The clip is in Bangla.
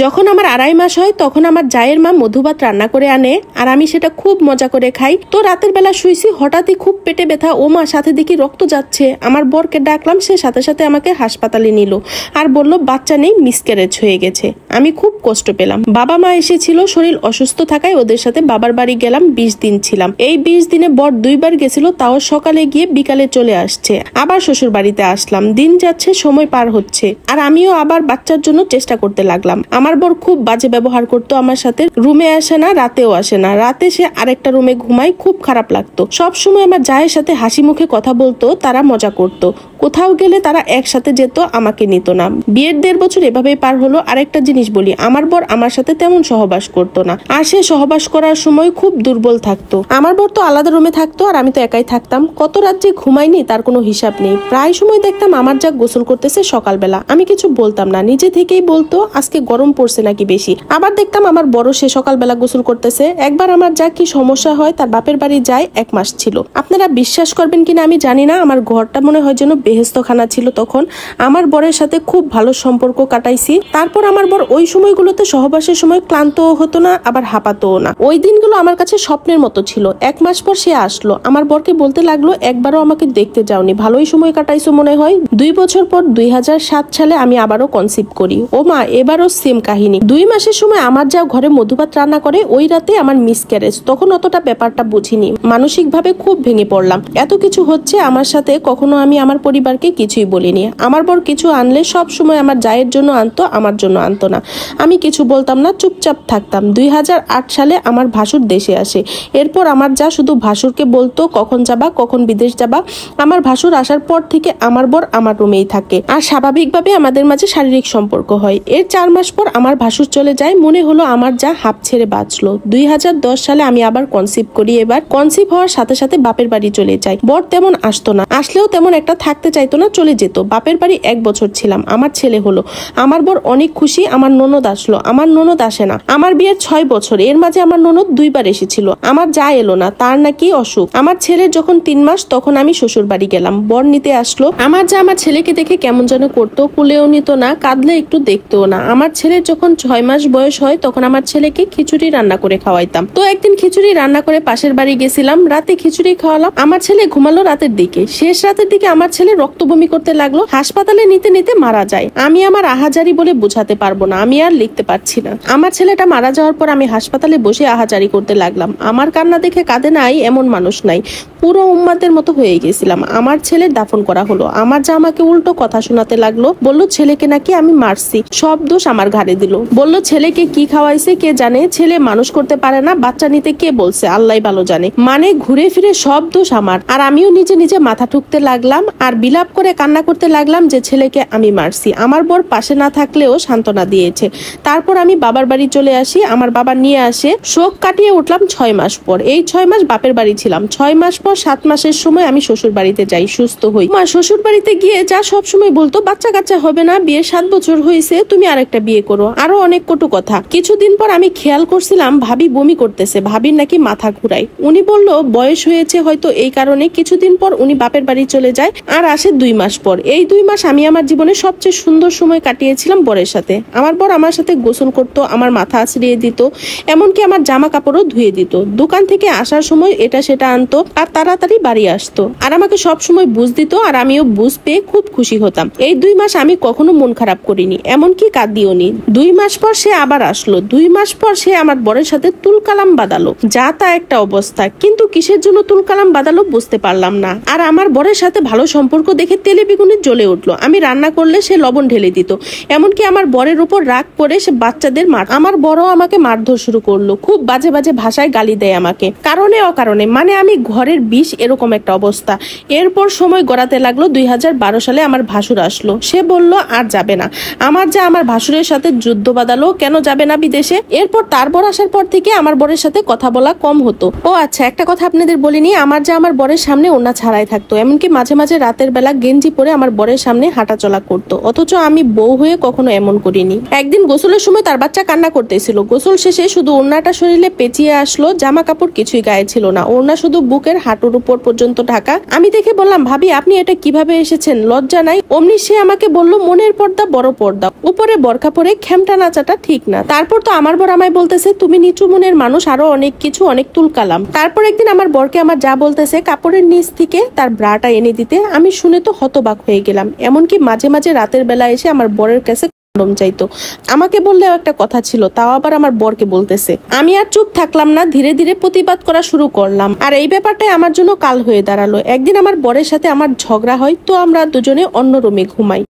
যখন আমার 2.5 মাস হয় তখন আমার জায়ের মা মধুভাত রান্না করে আনে আর আমি সেটা খুব মজা করে খাই। তো রাতের বেলা শুইছি, হঠাৎই খুব পেটে ব্যথা, ও মা সাথে দেখি রক্ত যাচ্ছে। আমার বরকে ডাকলাম, সে সাথে সাথে আমাকে হাসপাতালে নিল আর বলল বাচ্চা নেই, মিসক্যারেজ হয়ে গেছে। আমি খুব কষ্ট পেলাম। বাবা মা এসেছিল, শরীর অসুস্থ থাকায় ওদের সাথে বাবার বাড়ি গেলাম, 20 দিন ছিলাম। এই 20 দিনে বর 2 বার গেছিল, তাও সকালে গিয়ে বিকালে চলে আসছে। আবার শ্বশুর বাড়িতে আসলাম, দিন যাচ্ছে, সময় পার হচ্ছে আর আমিও আবার বাচ্চার জন্য চেষ্টা করতে লাগলাম। আমার বর খুব বাজে ব্যবহার করতো আমার সাথে, রুমে আসে না, রাতেও আসে না, রাতে সে আরেকটা রুমে ঘুমায়, খুব খারাপ লাগতো। সব সময় আমার জায়ের সাথে হাসি মুখে কথা বলতো, তারা মজা করতো, কোথাও গেলে তারা একসাথে যেত, আমাকে নিত না। বিয়ের 1.5 বছর এভাবেই পার হলো। আরেকটা জিনিস বলি, আমার বর আমার সাথে তেমন সহবাস করতো না, আর সে সহবাস করার সময় খুব দুর্বল থাকতো। আমার বর তো আলাদা রুমে থাকতো আর আমি তো একাই থাকতাম। কত রাত যে ঘুমাইনি তার কোনো হিসাব নেই। প্রায় সময় দেখতাম আমার যা গোসল করতেছে সকালবেলা, আমি কিছু বলতাম না, নিজে থেকেই বলতো আজকে গরম পড়ছে নাকি বেশি। আবার দেখতাম আমার বড় সে সকালবেলা গোসল করতেছে। একবার আমার যা কি সমস্যা হয়, তার বাপের বাড়ি যায় 1 মাস ছিল। আপনারা বিশ্বাস করবেন কিনা আমি জানি না, আমার ঘরটা মনে হয় যেন বেহেশতখানা ছিল। তখন আমার বরের সাথে খুব ভালো সম্পর্ক কাটাইছি। তারপর আমার বর ওই সময়গুলোতে সহবাসের সময় ক্লান্তও হতো না, আবার হাঁপাতোও না। ওই দিনগুলো আমার কাছে স্বপ্নের মতো ছিল। 1 মাস পর সে আসলো, আমার বরকে বলতে লাগলো একবারও আমাকে দেখতে যাওনি, ভালোই সময় কাটাইছো মনে হয়। 2 বছর পর 2007 সালে আমি আবারও কনসিভ করি। ও মা, এবারও সেম কাহিনী। 2 মাসের সময় আমার যা ঘরে মধুভাত রান্না করে, ওই রাতে আমার মিসক্যারেজ। তখন অতটা ব্যাপারটা বুঝিনি, মানসিক ভাবে খুব ভেঙে পড়লাম। এত কিছু হচ্ছে আমার সাথে, কখনো আমি আমার পরিবারকে কিছুই বলিনি। আমার বর কিছু আনলে সব সময় আমার জায়ের জন্য আনতো, আমার জন্য আনতো না। আমি কিছু বলতাম না, চুপচাপ থাকতাম। 2008 সালে আমার ভাসুর দেশে আসে। এরপর আমার যা শুধু ভাসুরকে বলতো কখন যাবা, কখন বিদেশ যাবা। আমার ভাসুর আসার পর থেকে আমার বর আমার রুমেই থাকে আর স্বাভাবিকভাবে আমাদের মাঝে শারীরিক সম্পর্ক হয়। এর 4 মাস পর আমার ভাসুর চলে যায়। মনে হলো আমার যা হাঁপ ছেড়ে বাঁচলো। 2010 সালে আমি আবার কনসিভ করি। এবার কনসিভ হওয়ার সাথে সাথে বাপের বাড়ি চলে যাই। বর তেমন আসতো না, আসলেও তেমন একটা থাকতে চাইতো না, চলে যেত। বাপের বাড়ি 1 বছর ছিলাম। আমার ছেলে হলো, আমার বর অনেক খুশি। আমার ননদ আসলো, আমার ননদ আসে না। আমার বিয়ের 6 বছর, এর মাঝে আমার ননদ 2 বার এসেছিল। আমার যা এলো না, তার নাকি অসুখ। আমার ছেলের যখন 3 মাস তখন আমি শ্বশুর বাড়ি গেলাম, বর নিতে আসলো। আমার যা আমার ছেলেকে দেখে কেমন যেন করতো, কুলেও নিত না, কাঁদলে একটু দেখতেও না। আমার ছেলের যখন 6 মাস বয়স হয় তখন আমার ছেলেকে খিচুড়ি রান্না করে খাওয়াইতাম। তো একদিন খিচুড়ি রান্না করে পাশের বাড়ি গেছিলাম, রাতে খিচুড়ি খাওয়ালাম। আমার ছেলে ঘুমালো রাতের দিকে। শেষ রাতের দিকে আমার ছেলে রক্ত বমি করতে লাগলো, হাসপাতালে নিতে নিতে মারা যায়। আমি আমার আহাজারি বলে বোঝাতে পারবো না, আমি আর লিখতে পারছি না। আমার ছেলেটা মারা যাওয়ার পর আমি হাসপাতালে বসে আহাজারি করতে লাগলাম। আমার কান্না দেখে কাঁদে নাই এমন মানুষ নাই, পুরো উম্মাদের মতো হয়ে গেছিলাম। আমার ছেলের দাফন করা হলো। আমার যা আমাকে উল্টো কথা শোনাতে লাগলো, বলল ছেলেকে নাকি আমি মারছি, সব দোষ আমার ঘাড়ে দিল। বলল ছেলেকে কি খাওয়াইছে কে জানে, ছেলে মানুষ করতে পারে না, বাচ্চা নিতে কে বলছে, আল্লাহ ভালো জানে। মানে ঘুরে ফিরে সব দোষ আমার। আর আমিও নিজে নিজে মাথা ঠুকতে লাগলাম আর বিলাপ করে কান্না করতে লাগলাম যে ছেলেকে আমি মারছি। আমার বর পাশে না থাকলেও সান্ত্বনা দিয়েছে। তারপর আমি বাবার বাড়ি চলে আসি, আমার বাবা নিয়ে আসে। শোক কাটিয়ে উঠলাম 6 মাস পর। এই 6 মাস বাপের বাড়ি ছিলাম। 6 মাস পর 7 মাসের সময় আমি শ্বশুর বাড়িতে যাই, সুস্থ হই। মা শ্বশুর বাড়িতে গিয়ে যা সব সময় বলতো বাচ্চা কাচ্চা হবে না, বিয়ে 7 বছর হয়েছে, তুমি আরেকটা বিয়ে করো, আরো অনেক কটু কথা। কিছুদিন পর আমি খেয়াল করছিলাম ভাবি বমি করতেছে, ভাবির নাকি মাথা ঘুরায়। উনি বলল বয়স হয়েছে হয়তো এই কারণে। কিছুদিন পর উনি বাপের বাড়ি চলে যায় আর আসে 2 মাস পর। এই 2 মাস আমি আমার জীবনের সবচেয়ে সুন্দর সময় কাটিয়েছিলাম বরের সাথে। আমার বর আমার সাথে গোসল করতো, আমার মাথা আছড়িয়ে দিত, এমনকি আমার জামা কাপড়ও ধুয়ে দিত। দোকান থেকে আসার সময় এটা সেটা আনতো আর তাড়াতাড়ি বাড়ি আসতো আর আমাকে সব সময় বুঝ দিত আর আমিও বুঝ পেয়ে খুব খুশি হতাম। এই 2 মাস আমি কখনো মন খারাপ করিনি, এমনকি কাঁদিও নি। 2 মাস পর সে আবার আসলো। 2 মাস পর সে আমার বরের সাথে তুলকালাম বাঁধালো, যা তা একটা অবস্থা। কিন্তু কিসের জন্য তুলকালাম বাঁধালো বুঝতে পারলাম না। আর আমার বরের সাথে ভালো সম্পর্ক দেখে তেলে বেগুনে জ্বলে উঠলো। আমি রান্না করলে সে লবণ ঢেলে দিত, এমনকি আমার বরের উপর রাগ করে সে বাচ্চাদের মার। আমার বড় আমাকে মারধর শুরু করলো, খুব বাজে বাজে ভাষায় গালি দেয় আমাকে, কারণে অকারণে, মানে আমি ঘরের বিষ, এরকম একটা অবস্থা। এরপর সময় গড়াতে লাগলো। 2012 সালে আমার ভাসুর আসলো। সে বলল আর যাবে না। আমার যা আমার ভাসুরের সাথে যুদ্ধ বাঁধালো, কেন যাবে না বিদেশে। এরপর তার বর আসার পর থেকে আমার বরের সাথে কথা বলা কম হতো। ও আচ্ছা, একটা কথা আপনাদের বলিনি, আমার যা আমার বরের সামনে ওড়না ছাড়াই থাকতো, এমনকি মাঝে মাঝে রাতের বেলা গেঞ্জি পরে আমার বরের সামনে হাঁটা চলা করতো। অথচ আমি বউ হয়ে কখনো এমন করিনি। একদিন গোসলের সময় তার বাচ্চা কান্না করতেছিল। গোসল শেষে শুধু ওড়নাটা শরীরে পেঁচিয়ে আসলো, জামা কাপড় কিছুই গায়ে ছিল না, ওড়না শুধু বুকের হাঁটুর উপর পর্যন্ত ঢাকা। আমি দেখে বললাম, ভাবি আপনি এটা কিভাবে এসেছেন, লজ্জা নাই? অমনি সে আমাকে বলল, মনের পর্দা বড় পর্দা, উপরে বরখা পরে খেমটা নাচাটা ঠিক না। তারপর তো আমার বর আমায় বলতেছে তুমি নিচু মনের মানুষ, আরো অনেক কিছু, অনেক তুলকালাম। তারপর একদিন আমার বরকে আমার যা বলতেছে কাপড়ের নিচ থেকে তার ব্রাটা এনে দিতে, আমি শুনে তো হতবাক হয়ে গেলাম। এমনকি মাঝে মাঝে রাতের বেলা এসে আমার বরের কাছে কন্ডম চাইতো। আমাকে বললেও একটা কথা ছিল, তাও আবার আমার বরকে বলতেছে। আমি আর চুপ থাকলাম না, ধীরে ধীরে প্রতিবাদ করা শুরু করলাম। আর এই ব্যাপারটাই আমার জন্য কাল হয়ে দাঁড়ালো। একদিন আমার বরের সাথে আমার ঝগড়া হয়, তো আমরা দুজনে অন্য রুমে ঘুমাই।